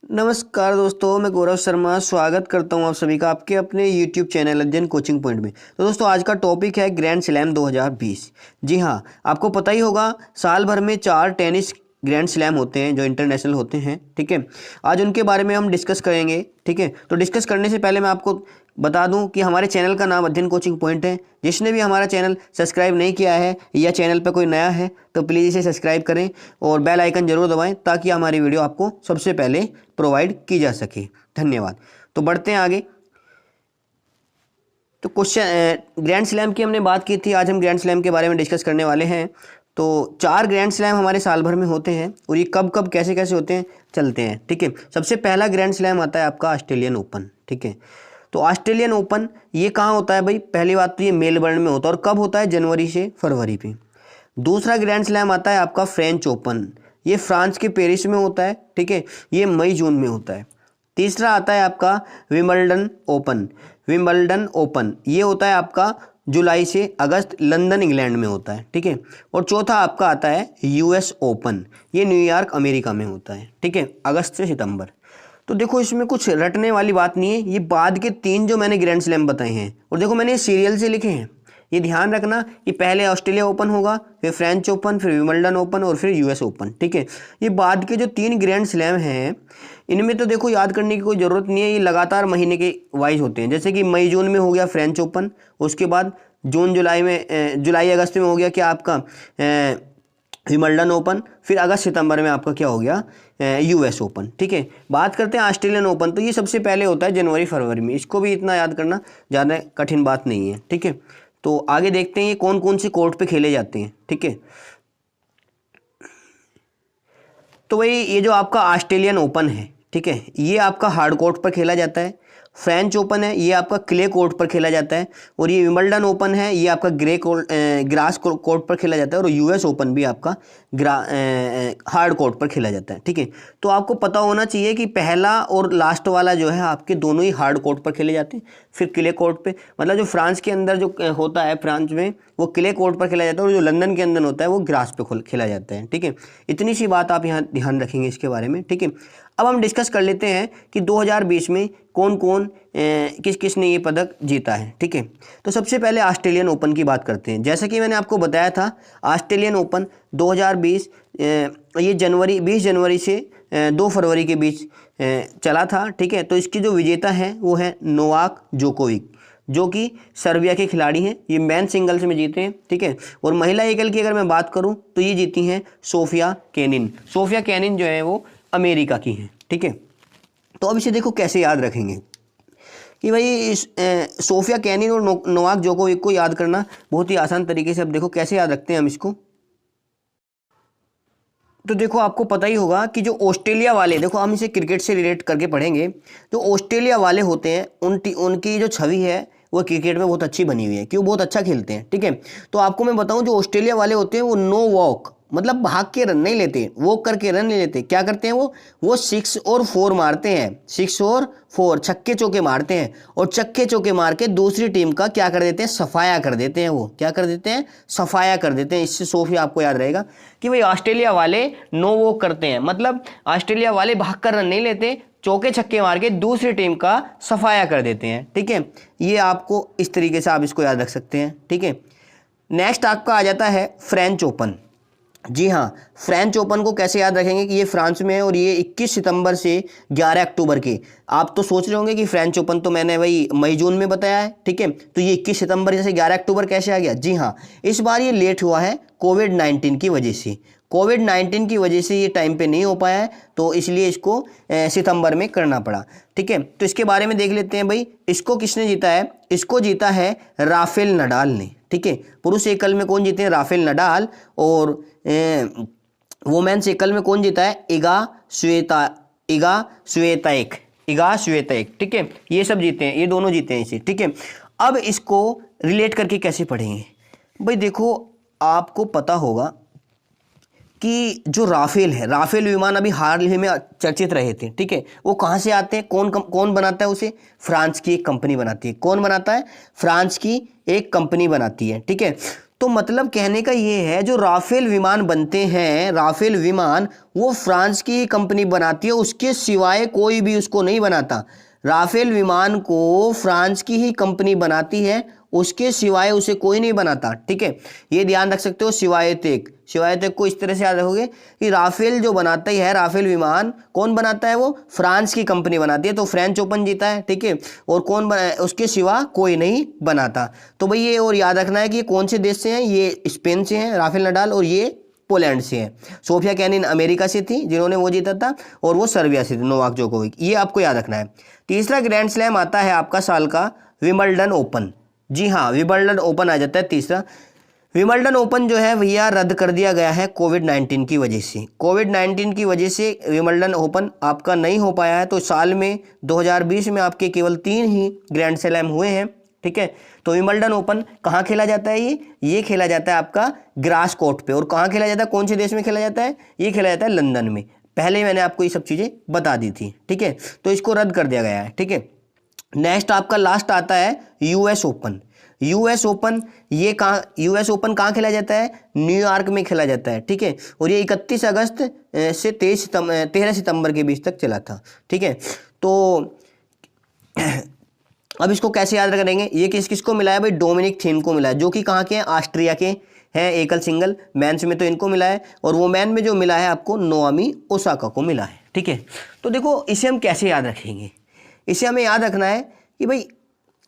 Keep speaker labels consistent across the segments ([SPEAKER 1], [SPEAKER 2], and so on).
[SPEAKER 1] नमस्कार दोस्तों, मैं गौरव शर्मा स्वागत करता हूं आप सभी का आपके अपने YouTube चैनल अध्ययन कोचिंग पॉइंट में। तो दोस्तों आज का टॉपिक है ग्रैंड स्लैम 2020। जी हाँ, आपको पता ही होगा साल भर में 4 टेनिस ग्रैंड स्लैम होते हैं जो इंटरनेशनल होते हैं। ठीक है, आज उनके बारे में हम डिस्कस करेंगे। ठीक है, तो डिस्कस करने से पहले मैं आपको बता दूं कि हमारे चैनल का नाम अध्ययन कोचिंग पॉइंट है। जिसने भी हमारा चैनल सब्सक्राइब नहीं किया है या चैनल पर कोई नया है तो प्लीज़ इसे सब्सक्राइब करें और बेल आइकन जरूर दबाएं ताकि हमारी वीडियो आपको सबसे पहले प्रोवाइड की जा सके। धन्यवाद। तो बढ़ते हैं आगे। तो क्वेश्चन ग्रैंड स्लैम की हमने बात की थी, आज हम ग्रैंड स्लैम के बारे में डिस्कस करने वाले हैं। तो 4 ग्रैंड स्लैम हमारे साल भर में होते हैं और ये कब कब कैसे कैसे होते हैं चलते हैं। ठीक है, सबसे पहला ग्रैंड स्लैम आता है आपका ऑस्ट्रेलियन ओपन। ठीक है, तो ऑस्ट्रेलियन ओपन ये कहाँ होता है भाई? पहली बात तो ये मेलबर्न में होता है और कब होता है? जनवरी से फरवरी पे। दूसरा ग्रैंड स्लैम आता है आपका फ्रेंच ओपन, ये फ्रांस के पेरिस में होता है। ठीक है, ये मई जून में होता है। तीसरा आता है आपका विंबलडन ओपन, विंबलडन ओपन ये होता है आपका जुलाई से अगस्त, लंदन इंग्लैंड में होता है। ठीक है, और चौथा आपका आता है यूएस ओपन, ये न्यूयॉर्क अमेरिका में होता है। ठीक है, अगस्त से सितंबर। तो देखो इसमें कुछ रटने वाली बात नहीं है, ये बाद के 3 जो मैंने ग्रैंड स्लैम बताए हैं और देखो मैंने ये सीरियल से लिखे हैं। ये ध्यान रखना कि पहले ऑस्ट्रेलिया ओपन होगा, फिर फ्रेंच ओपन, फिर विंबलडन ओपन और फिर यूएस ओपन। ठीक है, ये बाद के जो 3 ग्रैंड स्लैम हैं इनमें तो देखो याद करने की कोई ज़रूरत नहीं है, ये लगातार महीने के वाइज होते हैं। जैसे कि मई जून में हो गया फ्रेंच ओपन, उसके बाद जून जुलाई में जुलाई अगस्त में हो गया क्या आपका विंबलडन ओपन, फिर अगस्त सितंबर में आपका क्या हो गया यूएस ओपन। ठीक है, बात करते हैं ऑस्ट्रेलियन ओपन, तो ये सबसे पहले होता है जनवरी फरवरी में। इसको भी इतना याद करना ज़्यादा कठिन बात नहीं है। ठीक है, तो आगे देखते हैं ये कौन कौन से कोर्ट पे खेले जाते हैं। ठीक है, तो भाई ये जो आपका ऑस्ट्रेलियन ओपन है, ठीक है, ये आपका हार्ड कोर्ट पर खेला जाता है। फ्रेंच ओपन है ये आपका क्ले कोर्ट पर खेला जाता है और ये विंबलडन ओपन है ये आपका ग्रास कोर्ट पर खेला जाता है और यूएस ओपन भी आपका हार्ड कोर्ट पर खेला जाता है। ठीक है, तो आपको पता होना चाहिए कि पहला और लास्ट वाला जो है आपके दोनों ही हार्ड कोर्ट पर खेले जाते हैं। फिर क्ले कोर्ट पे, मतलब जो फ्रांस के अंदर जो होता है फ्रांस में वो क्ले कोर्ट पर खेला जाता है और जो लंदन के अंदर होता है वो ग्रास पे खेला जाता है। ठीक है, इतनी सी बात आप यहाँ ध्यान रखेंगे इसके बारे में। ठीक है, अब हम डिस्कस कर लेते हैं कि 2020 में कौन कौन किस किस ने ये पदक जीता है। ठीक है, तो सबसे पहले ऑस्ट्रेलियन ओपन की बात करते हैं। जैसा कि मैंने आपको बताया था ऑस्ट्रेलियन ओपन 2020 ये 20 जनवरी से 2 फरवरी के बीच चला था। ठीक है, तो इसकी जो विजेता है वो है नोवाक जोकोविक, जो कि सर्बिया के खिलाड़ी हैं। ये मैन सिंगल्स में जीते हैं। ठीक है, और महिला एकल की अगर मैं बात करूं तो ये जीती हैं सोफिया केनिन। सोफिया केनिन जो है वो अमेरिका की हैं। ठीक है, तो अब इसे देखो कैसे याद रखेंगे कि भाई सोफिया केनिन और नोवाक जोकोविक को याद करना बहुत ही आसान तरीके से। अब देखो कैसे याद रखते हैं हम इसको। तो देखो आपको पता ही होगा कि जो ऑस्ट्रेलिया वाले, देखो हम इसे क्रिकेट से रिलेट करके पढ़ेंगे। जो ऑस्ट्रेलिया वाले होते हैं उनकी जो छवि है वो क्रिकेट में बहुत अच्छी बनी हुई है, क्यों? बहुत अच्छा खेलते हैं। ठीक है, तो आपको मैं बताऊं जो ऑस्ट्रेलिया वाले होते हैं वो नो वॉक, मतलब भाग के रन नहीं लेते, वॉक करके रन नहीं लेते। क्या करते हैं वो 6 और 4 मारते हैं, 6 और 4 छक्के चौके मारते हैं और छक्के चौके मार के दूसरी टीम का क्या कर देते हैं? सफाया कर देते हैं। वो क्या कर देते हैं? सफाया कर देते हैं। इससे सोफिया आपको याद रहेगा कि भाई ऑस्ट्रेलिया वाले नो वॉक करते हैं, मतलब ऑस्ट्रेलिया वाले भाग कर रन नहीं लेते, चौके छक्के मार के दूसरी टीम का सफाया कर देते हैं। ठीक है, ये आपको इस तरीके से आप इसको याद रख सकते हैं। ठीक है, नेक्स्ट आपका आ जाता है फ्रेंच ओपन। जी हाँ, फ्रेंच ओपन को कैसे याद रखेंगे कि ये फ्रांस में है और ये 21 सितंबर से 11 अक्टूबर के। आप तो सोच रहे होंगे कि फ्रेंच ओपन तो मैंने भाई मई जून में बताया है। ठीक है, तो ये 21 सितंबर जैसे 11 अक्टूबर कैसे आ गया? जी हाँ, इस बार ये लेट हुआ है कोविड-19 की वजह से। कोविड-19 की वजह से ये टाइम पे नहीं हो पाया है, तो इसलिए इसको सितंबर में करना पड़ा। ठीक है, तो इसके बारे में देख लेते हैं भाई। इसको किसने जीता है? इसको जीता है राफेल नडाल ने। ठीक है, पुरुष एकल में कौन जीते हैं? Rafael Nadal. और वोमेन्स एकल में कौन जीता है? इगा स्विएतेक। ठीक है, ये सब जीते हैं, ये दोनों जीते हैं इसे। ठीक है, अब इसको रिलेट करके कैसे पढ़ेंगे भाई? देखो आपको पता होगा कि जो राफेल है, राफेल विमान अभी हाल ही में चर्चित रहे थे। ठीक है, वो कहाँ से आते हैं? कौन बनाता है उसे? फ्रांस की एक कंपनी बनाती है। कौन बनाता है? फ्रांस की एक कंपनी बनाती है। ठीक है, तो मतलब कहने का ये है जो राफेल विमान बनते हैं, राफेल विमान वो फ्रांस की ही कंपनी बनाती है, उसके सिवाय कोई भी उसको नहीं बनाता। राफेल विमान को फ्रांस की ही कंपनी बनाती है, उसके सिवाय उसे कोई नहीं बनाता। ठीक है, ये ध्यान रख सकते हो। सिवाय तक, सिवाय तक को इस तरह से याद रखोगे कि राफेल जो बनाता ही है, राफेल विमान कौन बनाता है, वो फ्रांस की कंपनी बनाती है, तो फ्रेंच ओपन जीता है। ठीक है, और कौन उसके सिवा कोई नहीं बनाता। तो भाई ये और याद रखना है कि कौन से देश से हैं, ये स्पेन से हैं राफेल नडाल, और ये पोलैंड से है। सोफिया केनिन अमेरिका से थी जिन्होंने वो जीता था, और वो सर्बिया से थे, नोवाक जोकोविक। ये आपको याद रखना है। तीसरा ग्रैंड स्लैम आता है आपका साल का विंबलडन ओपन। जी हाँ, विंबलडन ओपन आ जाता है तीसरा। विंबलडन ओपन जो है भैया रद्द कर दिया गया है कोविड-19 की वजह से। कोविड-19 की वजह से विंबलडन ओपन आपका नहीं हो पाया है, तो साल में 2020 में आपके केवल 3 ही ग्रैंड स्लैम हुए हैं। ठीक है, तो विंबलडन ओपन कहाँ खेला जाता है, ये खेला जाता है आपका ग्रास कोर्ट पे। और कहाँ खेला जाता है, कौन से देश में खेला जाता है, ये खेला जाता है लंदन में। पहले मैंने आपको ये सब चीज़ें बता दी थी। ठीक है, तो इसको रद्द कर दिया गया है। ठीक है, नेक्स्ट आपका लास्ट आता है यूएस ओपन। यूएस ओपन ये कहाँ, यूएस ओपन कहाँ खेला जाता है, न्यूयॉर्क में खेला जाता है। ठीक है, और ये 31 अगस्त से 13 सितंबर के बीच तक चला था। ठीक है, तो अब इसको कैसे याद करेंगे, ये किसको मिला है भाई, डोमिनिक थीम को मिला है, जो कि कहाँ के हैं, ऑस्ट्रिया के हैं, एकल सिंगल मेंस में तो इनको मिला है, और वो मैन में जो मिला है आपको नोआमी ओसाका को मिला है। ठीक है, तो देखो इसे हम कैसे याद रखेंगे, इसे हमें याद रखना है कि भाई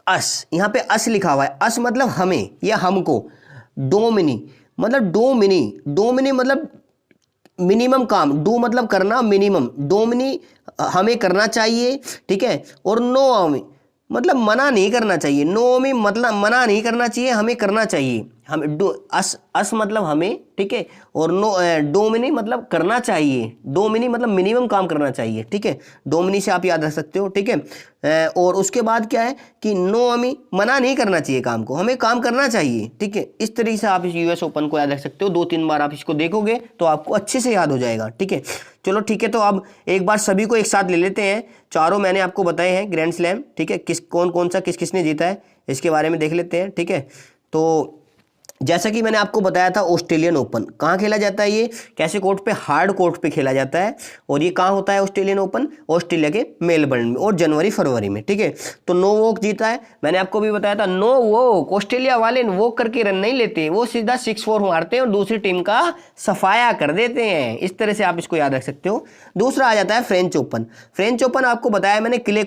[SPEAKER 1] अस, यहाँ पे अस लिखा हुआ है, अस मतलब हमें या हमको, डोमिनी मतलब डोमिनी मतलब मिनिमम काम, डू मतलब करना, मिनिमम, डोमिनी हमें करना चाहिए। ठीक है, और नो मतलब मना नहीं करना चाहिए, नोमी मतलब मना नहीं करना चाहिए, हमें करना चाहिए। हम अस मतलब हमें। ठीक है, और डोमिनी मतलब करना चाहिए, डोमिनी मतलब मिनिमम काम करना चाहिए। ठीक है, डोमिनी से आप याद रख सकते हो। ठीक है, और उसके बाद क्या है कि नोमी मना नहीं करना चाहिए काम को, हमें काम करना चाहिए। ठीक है, इस तरीके से आप इस यूएस ओपन को याद रख सकते हो। 2-3 बार आप इसको देखोगे तो आपको अच्छे से याद हो जाएगा। ठीक है, चलो ठीक है, तो अब एक बार सभी को एक साथ ले लेते हैं। चारों मैंने आपको बताए हैं ग्रैंड स्लैम। ठीक है, कौन सा किसने जीता है इसके बारे में देख लेते हैं। ठीक है, तो जैसा कि मैंने आपको बताया था, ऑस्ट्रेलियन ओपन कहाँ खेला जाता है, ये कैसे कोर्ट पे, हार्ड कोर्ट पे खेला जाता है। और ये कहाँ होता है ऑस्ट्रेलियन ओपन, ऑस्ट्रेलिया के मेलबर्न में, और जनवरी-फरवरी में। ठीक है, तो नो वॉक जीता है। मैंने आपको भी बताया था नो वॉक, ऑस्ट्रेलिया वाले वॉक करके रन नहीं लेते, वो सीधा 6-4 मारते हैं और दूसरी टीम का सफाया कर देते हैं। इस तरह से आप इसको याद रख सकते हो। दूसरा आ जाता है फ्रेंच ओपन। फ्रेंच ओपन आपको बताया मैंने क्ले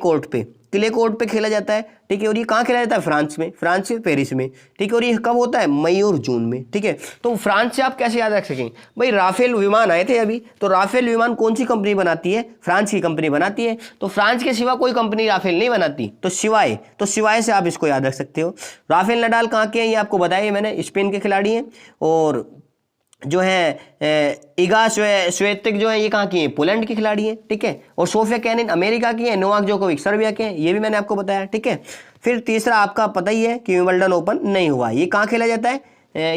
[SPEAKER 1] कोर्ट पे खेला जाता है। ठीक है, और ये कहाँ खेला जाता है, फ्रांस में, फ्रांस से पेरिस में। ठीक है, और ये कब होता है, मई और जून में। ठीक है, तो फ्रांस से आप कैसे याद रख सकेंगे भाई, राफेल विमान आए थे अभी, तो राफेल विमान कौन सी कंपनी बनाती है, फ्रांस की कंपनी बनाती है, तो फ्रांस के सिवा कोई कंपनी राफेल नहीं बनाती, तो सिवाय से आप इसको याद रख सकते हो। राफेल नडाल कहाँ के हैं, ये आपको बताया मैंने, स्पेन के खिलाड़ी हैं। और जो है इगा स्वेतिक जो है ये कहाँ की है, पोलैंड के खिलाड़ी हैं। ठीक है, और सोफिया केनिन अमेरिका की है, नोवाक जोकोविक सर्बिया के हैं, ये भी मैंने आपको बताया। ठीक है, फिर तीसरा आपका पता ही है कि विंबलडन ओपन नहीं हुआ। ये कहाँ खेला जाता है,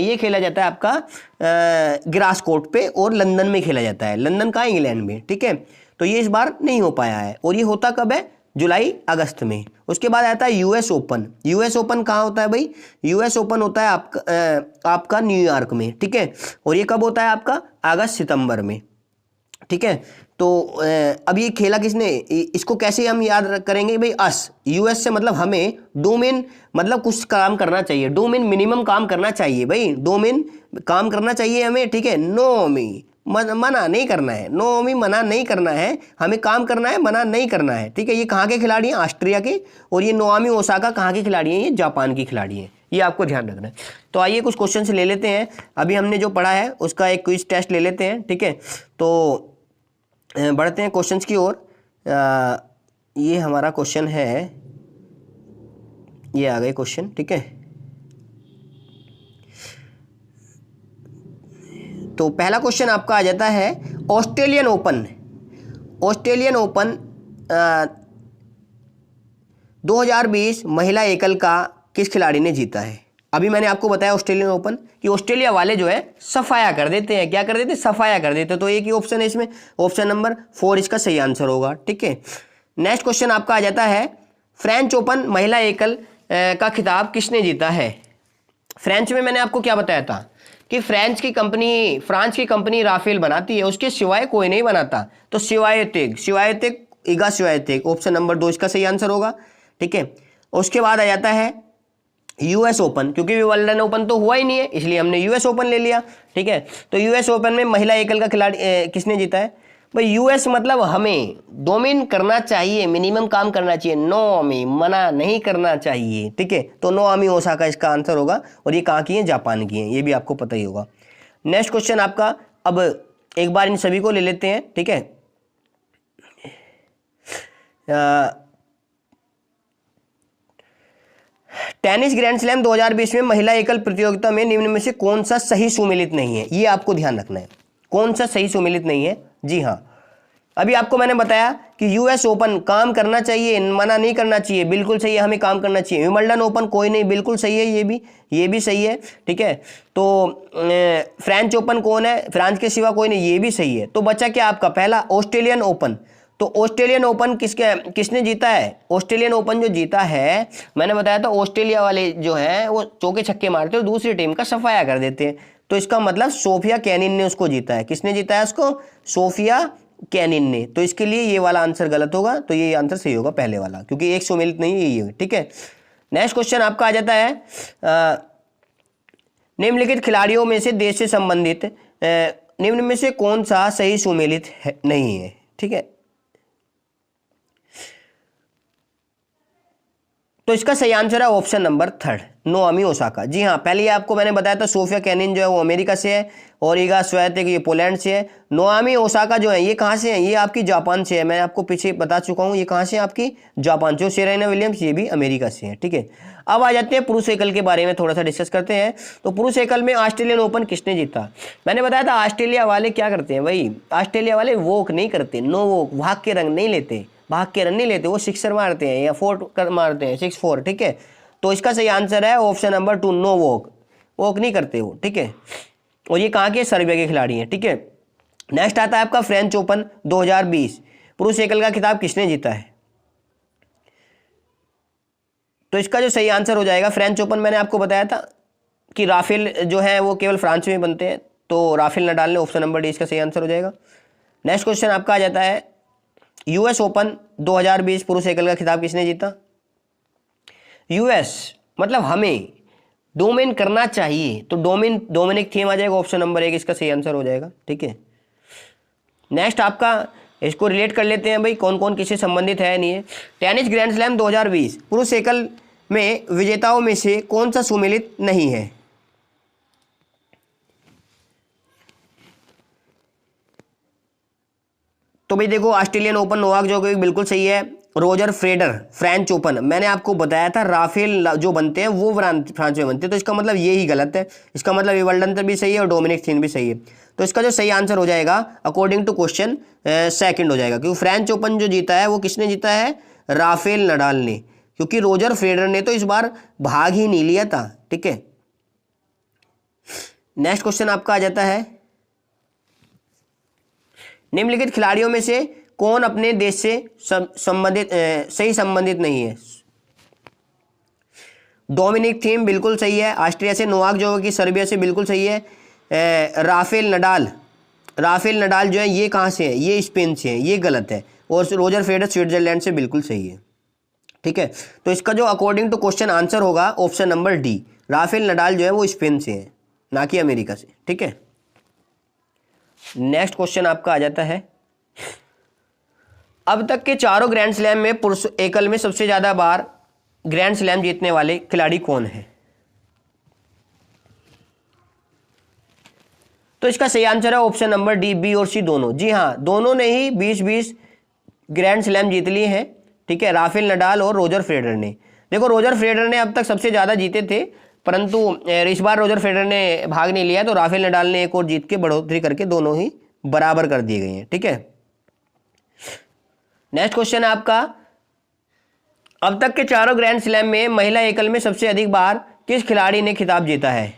[SPEAKER 1] ये खेला जाता है आपका ग्रास कोर्ट पे, और लंदन में खेला जाता है। लंदन का, इंग्लैंड में। ठीक है, तो ये इस बार नहीं हो पाया है, और ये होता कब है, जुलाई अगस्त में। उसके बाद आता है यूएस ओपन। यूएस ओपन कहाँ होता है भाई, यूएस ओपन होता है आपका न्यूयॉर्क में। ठीक है, और ये कब होता है आपका, अगस्त सितंबर में। ठीक है, तो अब ये खेला किसने, इसको कैसे हम याद करेंगे भाई, अस, यूएस से मतलब हमें, डोमेन मतलब कुछ काम करना चाहिए, डोमेन मिनिमम काम करना चाहिए भाई, डोमेन काम करना चाहिए हमें। ठीक है, नोमी मना नहीं करना है, नोमी मना नहीं करना है, हमें काम करना है, मना नहीं करना है। ठीक है, ये कहाँ के खिलाड़ी हैं, ऑस्ट्रिया के। और ये नोआमी ओसाका कहाँ के खिलाड़ी हैं, ये जापान की खिलाड़ी हैं। ये आपको ध्यान रखना है। तो आइए कुछ क्वेश्चन से ले लेते हैं। अभी हमने जो पढ़ा है उसका एक क्विज टेस्ट ले लेते हैं। ठीक है, तो बढ़ते हैं क्वेश्चंस की ओर। ये हमारा क्वेश्चन है, ये आ गए क्वेश्चन। ठीक है, तो पहला क्वेश्चन आपका आ जाता है, ऑस्ट्रेलियन ओपन 2020 महिला एकल का किस खिलाड़ी ने जीता है। अभी मैंने आपको बताया ऑस्ट्रेलियन ओपन कि ऑस्ट्रेलिया वाले जो है सफाया कर देते हैं, क्या कर देते हैं, सफाया कर देते हैं। तो एक ही ऑप्शन है इसमें, ऑप्शन नंबर 4 इसका सही आंसर होगा। ठीक है, नेक्स्ट क्वेश्चन आपका आ जाता है, फ्रेंच ओपन महिला एकल का खिताब किसने जीता है। फ्रेंच में मैंने आपको क्या बताया था कि फ्रांस की कंपनी राफेल बनाती है, उसके सिवाय कोई नहीं बनाता। तो सिवायतेक ईगा सिवायतेक ऑप्शन नंबर 2 इसका सही आंसर होगा। ठीक है, उसके बाद आ जाता है यूएस ओपन, क्योंकि विंबलडन ओपन तो हुआ ही नहीं है इसलिए हमने यूएस ओपन ले लिया। ठीक है, तो यूएस ओपन में महिला एकल का खिलाड़ी किसने जीता है भाई? यूएस मतलब हमें डोमिन करना चाहिए, मिनिमम काम करना चाहिए, नोमी मना नहीं करना चाहिए। ठीक है, तो नोआमी ओसाका इसका आंसर होगा, और ये कहाँ की है? जापान की है, ये भी आपको पता ही होगा। नेक्स्ट क्वेश्चन आपका, अब एक बार इन सभी को ले लेते हैं। ठीक है, टेनिस ग्रैंड स्लैम 2020 में महिला एकल प्रतियोगिता में निम्न में से कौन सा सही सुमेलित नहीं है? ये आपको ध्यान रखना है, कौन सा सही सुमेलित नहीं है। जी हाँ, अभी आपको मैंने बताया कि यूएस ओपन काम करना चाहिए, मना नहीं करना चाहिए, बिल्कुल सही है, हमें काम करना चाहिए। विंबलडन ओपन कोई नहीं, बिल्कुल सही है, ये भी सही है। ठीक है, तो फ्रेंच ओपन कौन है? फ्रांस के सिवा कोई नहीं, ये भी सही है। तो बचा क्या आपका? पहला ऑस्ट्रेलियन ओपन। तो ऑस्ट्रेलियन ओपन किसने जीता है? ऑस्ट्रेलियन ओपन जो जीता है, मैंने बताया था ऑस्ट्रेलिया वाले जो हैं वो चौके छक्के मारते हैं और दूसरी टीम का सफाया कर देते हैं। तो इसका मतलब सोफिया केनिन ने उसको जीता है। किसने जीता है उसको? सोफिया केनिन ने। तो इसके लिए ये वाला आंसर गलत होगा, तो ये आंसर सही होगा पहले वाला, क्योंकि एक सुमेलित नहीं है ये। ठीक है, नेक्स्ट क्वेश्चन आपका आ जाता है, निम्नलिखित खिलाड़ियों में से देश से संबंधित निम्न में से कौन सा सही सुमेलित नहीं है? ठीक है, तो इसका सही आंसर है ऑप्शन नंबर 3, नोआमी ओसाका। जी हाँ, पहले आपको मैंने बताया था सोफिया केनिन जो है वो अमेरिका से है, और ईगा स्वायत्तेक ये पोलैंड से है। नोआमी ओसाका जो है ये कहाँ से है? ये आपकी जापान से है। मैं आपको पीछे बता चुका हूँ ये कहाँ से है आपकी? जापान। जो सेरेना विलियम्स ये भी अमेरिका से है। ठीक है, अब आ जाते हैं पुरुष एकल के बारे में थोड़ा सा डिस्कस करते हैं। तो पुरुष एकल में ऑस्ट्रेलियन ओपन किसने जीता? मैंने बताया था ऑस्ट्रेलिया वाले क्या करते हैं भाई? ऑस्ट्रेलिया वाले वॉक नहीं करते, नो वॉक, भाग के रन नहीं लेते, वो सिक्सर मारते हैं या 4 मारते हैं, 6-4। ठीक है, तो इसका सही आंसर है ऑप्शन नंबर 2, नो वॉक नहीं करते वो। ठीक है, और ये कहाँ के? सर्बिया के खिलाड़ी हैं। ठीक है, नेक्स्ट आता है आपका फ्रेंच ओपन 2020, पुरुष एकल का खिताब किसने जीता है? तो इसका जो सही आंसर हो जाएगा, फ्रेंच ओपन मैंने आपको बताया था कि राफेल जो है वो केवल फ्रांस में बनते हैं, तो राफेल नडाल ने, ऑप्शन नंबर डी इसका सही आंसर हो जाएगा। नेक्स्ट क्वेश्चन आपका आ जाता है, यूएस ओपन 2020 पुरुष एकल का खिताब किसने जीता? यूएस मतलब हमें डोमिन करना चाहिए, तो डोमिनिक थीम आ जाएगा, ऑप्शन नंबर 1 इसका सही आंसर हो जाएगा। ठीक है, नेक्स्ट आपका, इसको रिलेट कर लेते हैं भाई कौन कौन किससे संबंधित है नहीं है। टेनिस ग्रैंड स्लैम 2020 पुरुष एकल में विजेताओं में से कौन सा सुमेलित नहीं है? तो भाई देखो, ऑस्ट्रेलियन ओपन नोवाक जोकोविक बिल्कुल सही है। रोजर फेडर फ्रेंच ओपन मैंने आपको बताया था राफेल जो बनते हैं वो फ्रांस में बनते हैं, तो इसका मतलब ये ही गलत है। इसका मतलब विंबलडन भी सही है और डोमिनिक थीम भी सही है। तो इसका जो सही आंसर हो जाएगा अकॉर्डिंग टू क्वेश्चन सेकंड हो जाएगा, क्योंकि फ्रेंच ओपन जो जीता है वो किसने जीता है? राफेल नडाल ने, क्योंकि रोजर फेडर ने तो इस बार भाग ही नहीं लिया था। ठीक है, नेक्स्ट क्वेश्चन आपका आ जाता है, निम्नलिखित खिलाड़ियों में से कौन अपने देश से सही संबंधित नहीं है? डोमिनिक थीम बिल्कुल सही है, ऑस्ट्रिया से। नोवाक जोकोविच सर्बिया से बिल्कुल सही है। राफेल नडाल जो है ये कहाँ से है? ये स्पेन से है, ये गलत है। और रोजर फेडर स्विट्जरलैंड से बिल्कुल सही है। ठीक है, तो इसका जो अकॉर्डिंग टू क्वेश्चन आंसर होगा option number D, Rafael Nadal जो है वो स्पेन से है, ना कि अमेरिका से। ठीक है, नेक्स्ट क्वेश्चन आपका आ जाता है, अब तक के चारों ग्रैंड स्लैम में पुरुष एकल में सबसे ज्यादा बार ग्रैंड स्लैम जीतने वाले खिलाड़ी कौन है? तो इसका सही आंसर है ऑप्शन नंबर डी, बी और सी दोनों। जी हाँ, दोनों ने ही 20-20 ग्रैंड स्लैम जीत लिए हैं। ठीक है, राफेल नडाल और रोजर फेडरर ने। देखो, रोजर फेडरर ने अब तक सबसे ज्यादा जीते थे, परंतु इस बार रोजर फेडरर ने भाग नहीं लिया, तो राफेल नडाल ने एक और जीत के बढ़ोतरी करके दोनों ही बराबर कर दिए गए हैं। ठीक है, नेक्स्ट क्वेश्चन है आपका, अब तक के चारों ग्रैंड स्लैम में महिला एकल में सबसे अधिक बार किस खिलाड़ी ने खिताब जीता है?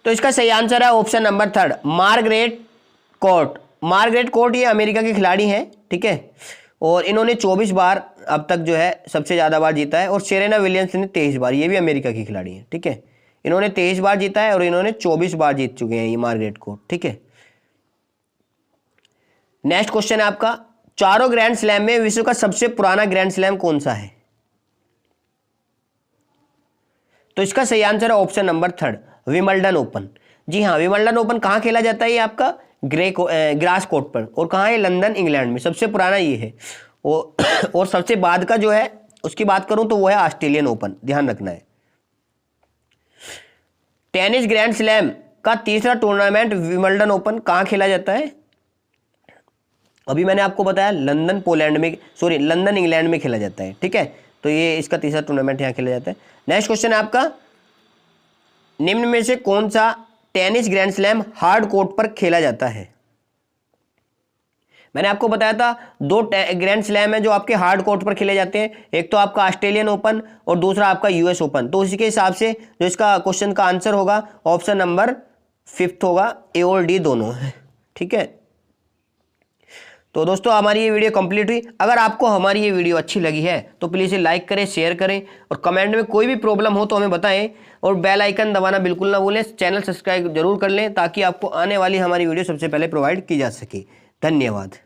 [SPEAKER 1] तो इसका सही आंसर है ऑप्शन नंबर 3, मार्गरेट कोर्ट ये अमेरिका के खिलाड़ी हैं। ठीक है, और इन्होंने 24 बार अब तक जो है सबसे ज़्यादा बार जीता है, और सेरेना विलियम्स ने 23 बार, ये भी अमेरिका की खिलाड़ी है, ठीक है। इन्होंने 23 बार जीता है और इन्होंने 24 बार जीत चुके हैं ये मार्गरेट कोर्ट, ठीक है। नेक्स्ट क्वेश्चन है आपका, चारों ग्रैंड स्लैम में विश्व का सबसे पुराना ग्रैंड स्लैम कौन सा है? तो इसका सही आंसर है ऑप्शन नंबर 3, विंबलडन ओपन। जी हाँ, विंबलडन ओपन कहाँ खेला जाता है? ये आपका ग्रास कोर्ट पर, और कहाँ है? लंदन इंग्लैंड में, सबसे पुराना ये है। और सबसे बाद का जो है उसकी बात करूं तो वो है ऑस्ट्रेलियन ओपन, ध्यान रखना है। टेनिस ग्रैंड स्लैम का तीसरा टूर्नामेंट विंबलडन ओपन कहाँ खेला जाता है? अभी मैंने आपको बताया लंदन इंग्लैंड में खेला जाता है, ठीक है। तो ये इसका तीसरा टूर्नामेंट यहाँ खेला जाता है। नेक्स्ट क्वेश्चन है आपका, निम्न में से कौन सा tennis grand slam hard court पर खेला जाता है? मैंने आपको बताया था 2 ग्रैंड स्लैम है जो आपके हार्ड कोर्ट पर खेले जाते हैं, एक तो आपका ऑस्ट्रेलियन ओपन और दूसरा आपका यूएस ओपन। तो उसी के हिसाब से जो इसका क्वेश्चन का आंसर होगा ऑप्शन नंबर 5 होगा, ए और डी दोनों, ठीक है। तो दोस्तों हमारी ये वीडियो कंप्लीट हुई। अगर आपको हमारी ये वीडियो अच्छी लगी है तो प्लीज़ लाइक करें, शेयर करें, और कमेंट में कोई भी प्रॉब्लम हो तो हमें बताएं, और बेल आइकन दबाना बिल्कुल ना भूलें। चैनल सब्सक्राइब जरूर कर लें ताकि आपको आने वाली हमारी वीडियो सबसे पहले प्रोवाइड की जा सके। धन्यवाद।